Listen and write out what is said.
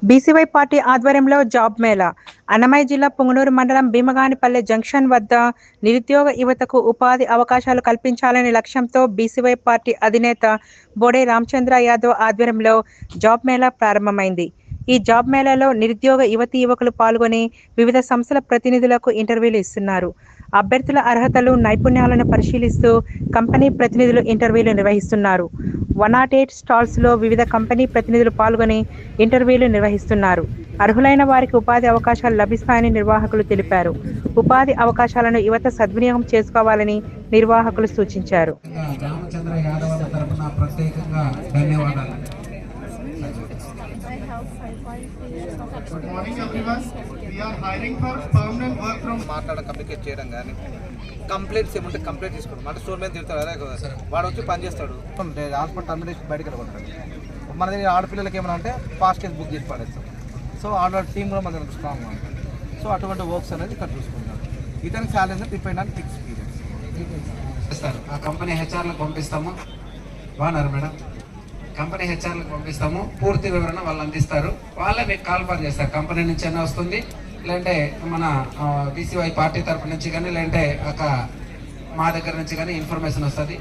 BCY party ఆధ్వర్యంలో job Mela Annamayya జిల్లా పుంగనూరు మండలం భీమగానిపల్లె జంక్షన్ వద్ద నిరుద్యోగ యువతకు ఉపాధి అవకాశాలు కల్పించాలనే లక్ష్యంతో బీసీవై పార్టీ అధినేత బోడే రామచంద్ర యాదవ్ ఆధ్వర్యంలో జాబ్ మేళా ప్రారంభమైంది. ఈ జాబ్ మేళాలో నిరుద్యోగ యువకులు పాల్గొని వివిధ సంస్థల ప్రతినిధులకు ఇంటర్వ్యూలు ఇస్తున్నారు. అభ్యర్థుల అర్హతలు, నైపుణ్యాలను పరిశీలిస్తూ కంపెనీ ప్రతినిధులు ఇంటర్వ్యూలు నిర్వహిస్తున్నారు. 108 స్టాల్స్లో వివిధ కంపెనీ ప్రతినిధులు పాల్గొని ఇంటర్వ్యూలు నిర్వహిస్తున్నారు. అర్హులైన వారికి ఉపాధి అవకాశాలు లభిస్తాయని నిర్వాహకులు తెలిపారు. ఉపాధి అవకాశాలను యువత సద్వినియోగం చేసుకోవాలని నిర్వాహకులు సూచించారు. కమ్యూనికేట్ చేయడం కానీ కంప్లైంట్స్ ఏమంటే కంప్లైంట్ తీసుకోవడం అంటే స్టోర్ మీద తిడతాడు అదే కదా వాడు వచ్చి పని చేస్తాడు. హాస్పిటల్ టర్మినేషన్ బయటకు వెళ్ళిపోతాడు. మన దగ్గర ఆడపిల్లలకి ఏమైనా అంటే ఫాస్ట్ కేసు బుక్ చేసి పడేస్తాం. సో ఆడ టీమ్ కూడా మన దగ్గర స్ట్రాంగ్ ఉంటుంది. సో అటువంటి వర్క్స్ అనేది ఇక్కడ చూసుకుంటారు. ఇతనికి శాలరీ డిపెండ్ ఆన్ ఎక్స్పీరియన్స్. ఆ కంపెనీ హెచ్ఆర్లకు పంపిస్తాము. బాగున్నారు మేడం. కంపెనీ హెచ్ఆర్లకు పంపిస్తాము. పూర్తి వివరణ వాళ్ళు అందిస్తారు. వాళ్ళే మీకు కాల్ ఫర్ చేస్తారు. కంపెనీ నుంచి అయినా వస్తుంది, లేదంటే మన బీసీవై పార్టీ తరఫు నుంచి కానీ, లేదంటే మా దగ్గర నుంచి కానీ ఇన్ఫర్మేషన్ వస్తుంది.